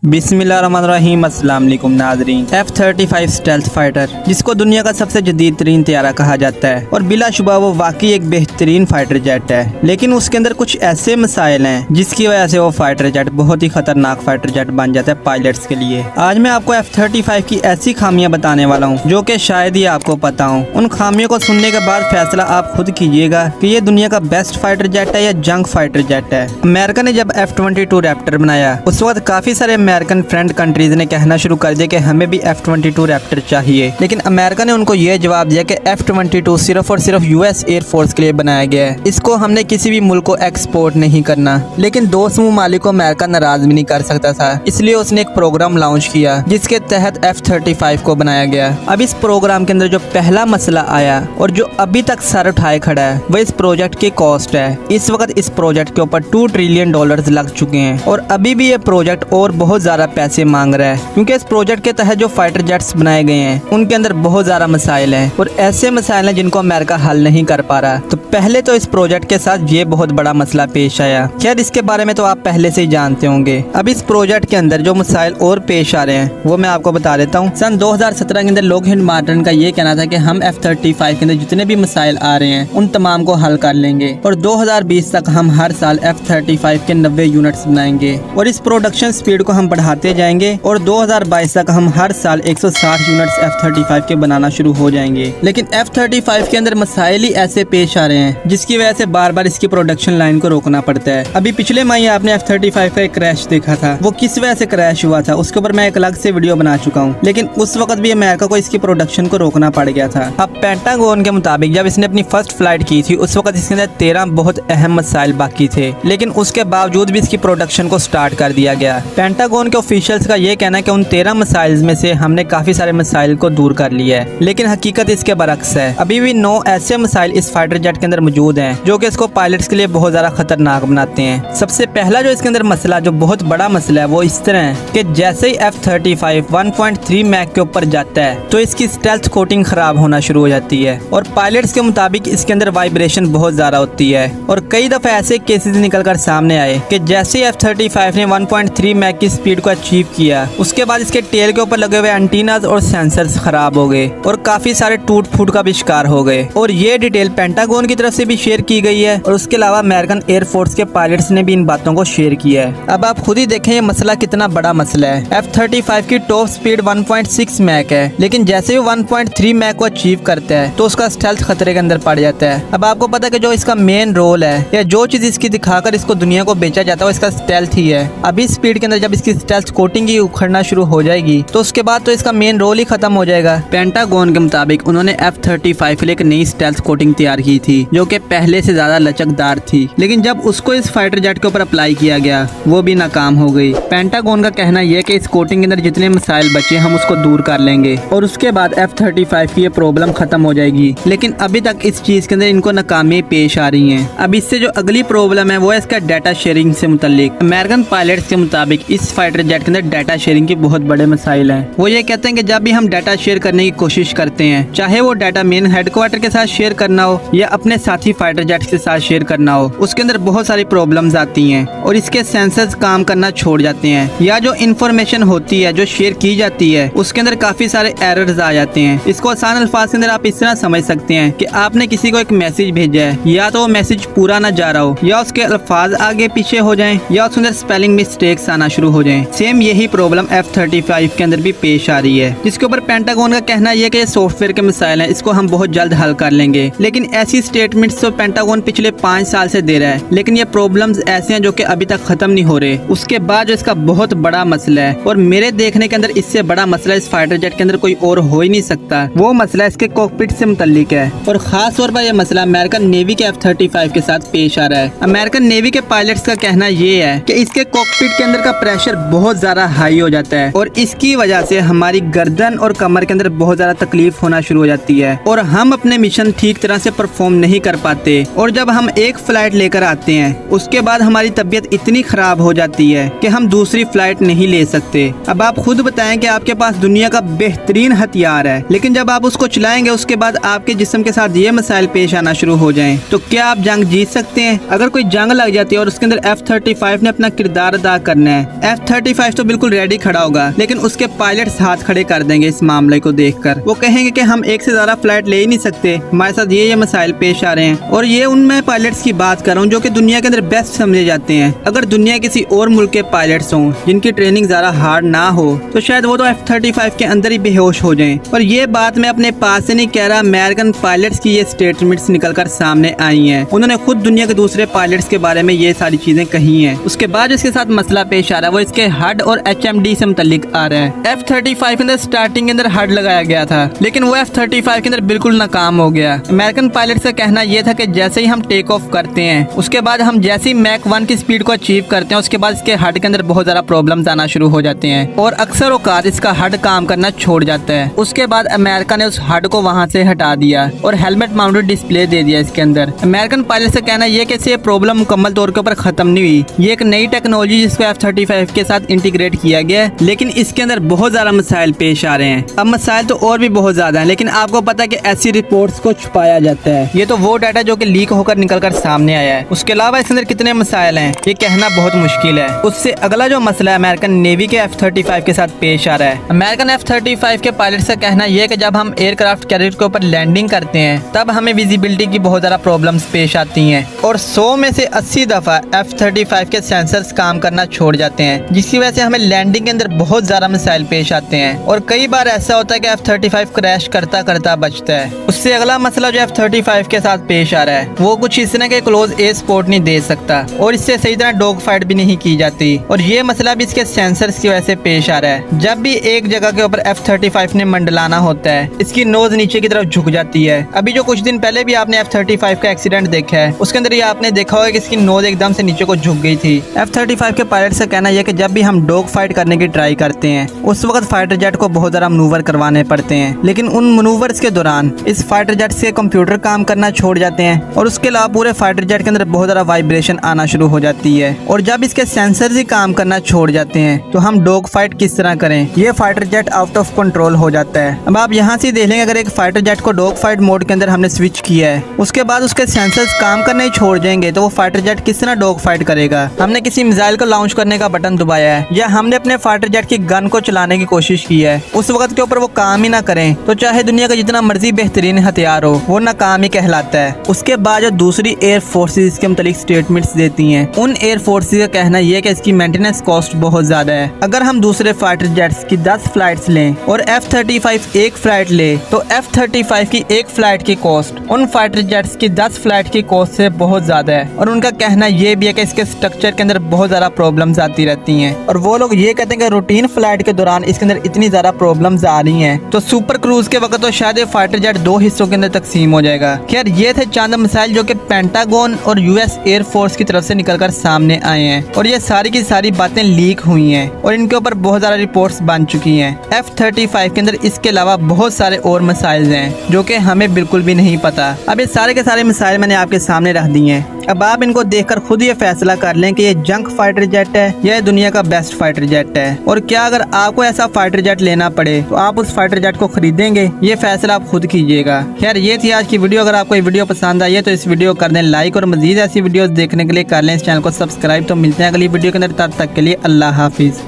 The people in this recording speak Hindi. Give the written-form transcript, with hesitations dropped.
बिस्मिल्लाहिर्रहमानिर्रहीम। अस्सलाम वालेकुम नाज़रीन। F-35 स्टेल्थ फाइटर, जिसको दुनिया का सबसे जदीद तरीन तैयारा कहा जाता है और बिलाशुबा वो वाकई एक बेहतरीन फाइटर जेट है, लेकिन उसके अंदर कुछ ऐसे मसाइल हैं जिसकी वजह से वो फाइटर जेट बहुत ही खतरनाक फाइटर जेट बन जाता है पायलट्स के लिए। आज मैं आपको F-35 की ऐसी खामियां बताने वाला हूँ जो कि शायद ही आपको पता हो। उन खामियों को सुनने के बाद फैसला आप खुद कीजिएगा कि ये दुनिया का बेस्ट फाइटर जेट है या जंग फाइटर जेट है। अमेरिका ने जब F-22 रैप्टर बनाया उस वक्त काफी सारे अमेरिकन फ्रेंड कंट्रीज ने कहना शुरू कर दिया कि हमें भी F-22 रैप्टर चाहिए, लेकिन अमेरिका ने उनको ये जवाब दिया कि F-22 सिर्फ और सिर्फ US एयर फोर्स के लिए बनाया गया है, इसको हमने किसी भी मुल्क को एक्सपोर्ट नहीं करना। लेकिन दोस्त ममालिक को अमेरिका नाराज भी नहीं कर सकता था, इसलिए उसने एक प्रोग्राम लॉन्च किया जिसके तहत F-35 को बनाया गया। अब इस प्रोग्राम के अंदर जो पहला मसला आया और जो अभी तक सर उठाए खड़ा है वो इस प्रोजेक्ट की कॉस्ट है। इस वक्त इस प्रोजेक्ट के ऊपर $2 ट्रिलियन लग चुके हैं और अभी भी ये प्रोजेक्ट और बहुत ज्यादा पैसे मांग रहा है, क्योंकि इस प्रोजेक्ट के तहत जो फाइटर जेट्स बनाए गए हैं उनके अंदर बहुत ज्यादा मसाइल हैं और ऐसे मसाइल हैं जिनको अमेरिका हल नहीं कर पा रहा। तो पहले तो इस प्रोजेक्ट के साथ ये बहुत बड़ा मसला पेश आया। खैर इसके बारे में तो आप पहले से ही जानते होंगे। अब इस प्रोजेक्ट के अंदर जो मसाइल और पेश आ रहे हैं वो मैं आपको बता देता हूँ। सन 2017 के अंदर लॉकहीड मार्टिन का ये कहना था कि हम F-35 के अंदर जितने भी मसाइल आ रहे हैं उन तमाम को हल कर लेंगे और 2020 तक हम हर साल F-35 के 90 यूनिट्स बनाएंगे और इस प्रोडक्शन स्पीड को हम बढ़ाते जाएंगे और 2022 तक हम हर साल 160 यूनिट्स F-35 के बनाना शुरू हो जाएंगे। लेकिन F-35 के अंदर मसाइल ही ऐसे पेश आ रहे हैं जिसकी वजह से बार बार इसकी प्रोडक्शन लाइन को रोकना पड़ता है। अभी पिछले महीने आपने F-35 का एक क्रैश देखा था, वो किस वजह से क्रैश हुआ था उसके ऊपर मैं एक अलग से वीडियो बना चुका हूँ, लेकिन उस वक्त भी अमेरिका को इसकी प्रोडक्शन को रोकना पड़ गया था। अब पेंटागन के मुताबिक जब इसने अपनी फर्स्ट फ्लाइट की थी उस वक्त इसके अंदर 13 बहुत अहम मसाइल बाकी थे, लेकिन उसके बावजूद भी इसकी प्रोडक्शन को स्टार्ट कर दिया गया। पेंटागन के ऑफिशियल्स का ये कहना है कि उन 13 मसाइल में से हमने काफी सारे मसाइल को दूर कर लिया है, लेकिन हकीकत इसके बरक्स है। अभी भी 9 ऐसे मसाइल इस फाइटर जेट के अंदर मौजूद हैं जो कि इसको पायलट्स के लिए बहुत ज्यादा खतरनाक बनाते हैं। सबसे पहला जो इसके अंदर मसला, जो बहुत बड़ा मसला है, वो इस तरह है कि जैसे ही F-35 1.3 मैक के ऊपर जाता है तो इसकी स्टेल्थ कोटिंग खराब होना शुरू हो जाती है और पायलट्स के मुताबिक इसके अंदर वाइब्रेशन बहुत ज्यादा होती है और कई दफा ऐसे केसेस निकल कर सामने आए कि जैसे F-35 ने 1.3 मैक की स्पीड को अचीव किया उसके बाद इसके टेल के ऊपर लगे हुए एंटीनास और सेंसर्स खराब हो गए और काफी सारे टूट फूट का भी शिकार हो गए। और ये डिटेल पेंटागन की तरफ से भी शेयर की गई है और उसके अलावा अमेरिकन एयरफोर्स के पायलट्स ने भी इन बातों को शेयर किया है। अब आप खुद ही देखें ये मसला कितना बड़ा मसला है। F-35 की टॉप स्पीड 1.6 मैक है, लेकिन जैसे ही 1.3 मैक को अचीव करता है तो उसका स्टेल्थ खतरे के अंदर पड़ जाता है। अब आपको पता है कि जो इसका मेन रोल है या जो चीज इसकी दिखाकर इसको दुनिया को बेचा जाता है वो इसका स्टेल्थ ही है। अभी स्पीड के अंदर जब इसकी स्टेल्थ कोटिंग ही उखड़ना शुरू हो जाएगी तो उसके बाद तो इसका मेन रोल ही खत्म हो जाएगा। पेंटागन के मुताबिक उन्होंने F-35 के लिए एक नई स्टेल्थ कोटिंग तैयार की थी जो कि पहले से ज्यादा लचकदार थी, लेकिन जब उसको इस फाइटर जेट के ऊपर अप्लाई किया गया वो भी नाकाम हो गई। पेंटागन का कहना यह कि इस कोटिंग के अंदर जितने मसाइल बचे हम उसको दूर कर लेंगे और उसके बाद F-35 की ये प्रॉब्लम खत्म हो जाएगी, लेकिन अभी तक इस चीज के अंदर इनको नाकामी पेश आ रही है। अब इससे जो अगली प्रॉब्लम है वो है इसका डाटा शेयरिंग से मुतालिक। अमेरिकन पायलट्स के मुताबिक इस फाइटर जेट के अंदर डाटा शेयरिंग के बहुत बड़े मसाइल हैं। वो ये कहते हैं कि जब भी हम डाटा शेयर करने की कोशिश करते हैं, चाहे वो डाटा मेन हेडक्वार्टर के साथ शेयर करना हो या अपने साथी फाइटर जेट के साथ शेयर करना हो, उसके अंदर बहुत सारी प्रॉब्लम्स आती हैं और इसके सेंसर्स काम करना छोड़ जाते हैं या जो इन्फॉर्मेशन होती है जो शेयर की जाती है उसके अंदर काफी सारे एरर्स आ जाते हैं। इसको आसान अल्फाज के अंदर आप इस तरह समझ सकते हैं कि आपने किसी को एक मैसेज भेजा है, या तो वो मैसेज पूरा ना जा रहा हो या उसके अल्फाज आगे पीछे हो जाएं या उसके अंदर स्पेलिंग मिस्टेक्स आना शुरू हो जाएं। सेम यही प्रॉब्लम F-35 के अंदर भी पेश आ रही है, जिसके ऊपर पेंटागन का कहना यह कि ये सॉफ्टवेयर के मसाइल हैं, इसको हम बहुत जल्द हल कर लेंगे। लेकिन ऐसी स्टेटमेंट्स तो पेंटागन पिछले 5 साल से दे रहा है, लेकिन ये प्रॉब्लम्स ऐसे हैं जो कि अभी तक खत्म नहीं हो रहे। उसके बाद जो इसका बहुत बड़ा मसला है और मेरे देखने के अंदर इससे बड़ा मसला इस फाइटर जेट के अंदर कोई और हो ही नहीं सकता, वो मसला इसके कॉकपिट से मुताल्लिक है और खास तौर पर यह मसला अमेरिकन नेवी के F-35 के साथ पेश आ रहा है। अमेरिकन नेवी के पायलट्स का कहना ये है कि इसके कॉकपिट के अंदर का प्रेशर बहुत ज्यादा हाई हो जाता है और इसकी वजह से हमारी गर्दन और कमर के अंदर बहुत ज्यादा तकलीफ होना शुरू हो जाती है और हम अपने मिशन ठीक तरह से परफॉर्म नहीं कर पाते। और जब हम एक फ्लाइट लेकर आते हैं उसके बाद हमारी तबीयत इतनी खराब हो जाती है कि हम दूसरी फ्लाइट नहीं ले सकते। अब आप खुद बताएं कि आपके पास दुनिया का बेहतरीन हथियार है, लेकिन जब आप उसको चलाएंगे उसके बाद आपके जिस्म के साथ ये मसाइल पेश आना शुरू हो जाएं, तो क्या आप जंग जीत सकते हैं? अगर कोई जंग लग जाती है और उसके अंदर F-35 ने अपना किरदार अदा करना है, F-35 तो बिल्कुल रेडी खड़ा होगा, लेकिन उसके पायलट्स हाथ खड़े कर देंगे इस मामले को देखकर। वो कहेंगे कि हम एक से ज्यादा फ्लाइट ले ही नहीं सकते, हमारे साथ ये मसाइल पेश आ रहे हैं। और ये उन मैं पायलट्स की बात कर रहा हूँ जो कि दुनिया के अंदर बेस्ट समझे जाते हैं। अगर दुनिया किसी और मुल्क के पायलट्स हों जिनकी ट्रेनिंग ज्यादा हार्ड ना हो तो शायद वो तो F-35 के अंदर ही बेहोश हो जाएं। और ये बात मैं अपने पास से नहीं कह रहा, अमेरिकन पायलट्स की ये स्टेटमेंट्स निकलकर सामने आई हैं। उन्होंने खुद दुनिया के दूसरे पायलट्स के बारे में ये सारी चीजें कही हैं। उसके बाद इसके साथ मसला पेश आ रहा है वो इसके हड और HMD से मुतल्लिक आ रहा है। F-35 के अंदर स्टार्टिंग के अंदर हड लगाया गया था, लेकिन वो F-35 के अंदर बिल्कुल नाकाम हो गया। अमेरिकन पायलट का कहना यह था कि जैसे ही हम टेक ऑफ करते हैं उसके बाद हम जैसे ही मैक 1 की स्पीड को अचीव करते हैं उसके बाद इसके हड के अंदर बहुत ज्यादा प्रॉब्लम्स आना शुरू हो जाते हैं और अक्सर औकात इसका हड काम करना छोड़ जाता है। उसके बाद अमेरिका ने उस हड को वहां से हटा दिया और हेलमेट माउंटेड डिस्प्ले दे दिया इसके अंदर। अमेरिकन पायलट का कहना यह कि इससे प्रॉब्लम मुकम्मल तौर के ऊपर खत्म नहीं हुई, ये एक नई टेक्नोलॉजी जिसको F-35 के साथ इंटीग्रेट किया गया है, लेकिन इसके अंदर बहुत ज्यादा मसाइल पेश आ रहे हैं। अब मसाइल तो और भी बहुत ज्यादा है, लेकिन आपको पता है कि ऐसी रिपोर्ट्स को छुपाया जाता है। ये तो वो डाटा जो कि लीक होकर निकलकर सामने आया है। उसके अलावा इसके अंदर कितने मसाइल हैं ये कहना बहुत मुश्किल है। उससे अगला जो मसला है अमेरिकन नेवी के F-35 के साथ पेश आ रहा है। अमेरिकन F-35 के पायलट का कहना यह है कि जब हम एयरक्राफ्ट कैरियर के ऊपर लैंडिंग करते हैं तब हमें विजिबिलिटी की बहुत ज्यादा प्रॉब्लम्स पेश आती हैं और 100 में से 80 दफा F-35 के सेंसर्स काम करना छोड़ जाते हैं, जिसकी वजह से हमें लैंडिंग के अंदर बहुत ज्यादा मसाइल पेश आते हैं और कई बार ऐसा होता है कि F-35 क्रैश करता करता बचता है। उससे अगला मसला जो F-35 के साथ पेश आ रहा है वो कुछ इस तरह के क्लोज एयर सपोर्ट नहीं दे सकता और इससे सही तरह डॉग फाइट भी नहीं की जाती और ये मसला भी इसके सेंसर्स की वजह से पेश आ रहा है। जब भी एक जगह के ऊपर F-35 ने मंडलाना होता है इसकी नोज नीचे की तरफ झुक जाती है। अभी जो कुछ दिन पहले भी आपने F-35 का एक्सीडेंट देखा है उसके अंदर ये आपने देखा होगा कि इसकी नोज एकदम से नीचे को झुक गई थी। F-35 के पायलट से कहना यह कि जब भी हम डॉग फाइट करने की ट्राई करते हैं उस वक्त फाइटर जेट को बहुत ज्यादा मनूवर करवाने पड़ते हैं, लेकिन उन मनूवर्स के दौरान इस फाइटर जेट से कंप्यूटर काम करना छोड़ जाते हैं और उसके अलावा पूरे फाइटर जेट के अंदर बहुत ज्यादा वाइब्रेशन आना शुरू हो जाती है और जब इसके सेंसर ही काम करना छोड़ जाते हैं तो हम डॉग फाइट किस तरह करें, ये fighter jet out of control हो जाता है। अब आप यहाँ से देख लेंगे अगर एक फाइटर जेट को डॉग फाइट मोड के अंदर हमने स्विच किया है उसके बाद उसके सेंसर्स काम करना ही छोड़ जाएंगे तो वो फाइटर जेट किस तरह डॉग फाइट करेगा। हमने किसी मिसाइल को लॉन्च करने का बटन दबाया है या हमने अपने फाइटर जेट की गन को चलाने की कोशिश की है, उस वक्त के ऊपर वो काम ही ना करें तो चाहे दुनिया का जितना मर्जी बेहतरीन हथियार हो वो नाकाम ही कहलाता है। उसके बाद जो दूसरी एयर फोर्सेस इसके मुतालिक स्टेटमेंट्स देती हैं उन एयर फोर्सेस का कहना यह है कि इसकी मेंटेनेंस कॉस्ट बहुत ज्यादा है। अगर हम दूसरे फाइटर जेट्स की 10 फ्लाइट्स लें और F-35 एक फ्लाइट ले तो F-35 की एक फ्लाइट की कॉस्ट उन फाइटर जेट्स की 10 फ्लाइट की कॉस्ट से बहुत ज्यादा है और उनका कहना यह भी है कि इसके स्ट्रक्चर के अंदर बहुत ज्यादा प्रॉब्लम्स आती रहती हैं और वो लोग ये कहते हैं कि रूटीन फ्लाइट के दौरान इसके अंदर इतनी ज्यादा प्रॉब्लम्स आ रही हैं तो सुपर क्रूज के वक्त तो शायद ये फाइटर जेट 2 हिस्सों के अंदर तकसीम हो जाएगा। खैर ये थे चंद मसाइल जो कि पेंटागन और US एयर फोर्स की तरफ से निकलकर सामने आए हैं और ये सारी की सारी बातें लीक हुई हैं और इनके ऊपर बहुत ज्यादा रिपोर्ट्स बन चुकी हैं। F-35 के अंदर इसके अलावा बहुत सारे और मसाइल हैं जो कि हमें बिल्कुल भी नहीं पता। अब ये सारे के सारे मसाइल मैंने आपके सामने रख दिए हैं, अब आप इनको देखकर खुद ये फैसला कर लें कि ये जंक फाइटर जेट है या दुनिया का बेस्ट फाइटर जेट है और क्या अगर आपको ऐसा फाइटर जेट लेना पड़े तो आप उस फाइटर जेट को खरीदेंगे, ये फैसला आप खुद कीजिएगा। खैर ये थी आज की वीडियो। अगर आपको ये वीडियो पसंद आई है तो इस वीडियो को कर दें लाइक और मजीद ऐसी वीडियोस देखने के लिए कर लें इस चैनल को सब्सक्राइब। तो मिलते हैं अगली वीडियो के अंदर, तब तक के लिए अल्लाह हाफिज।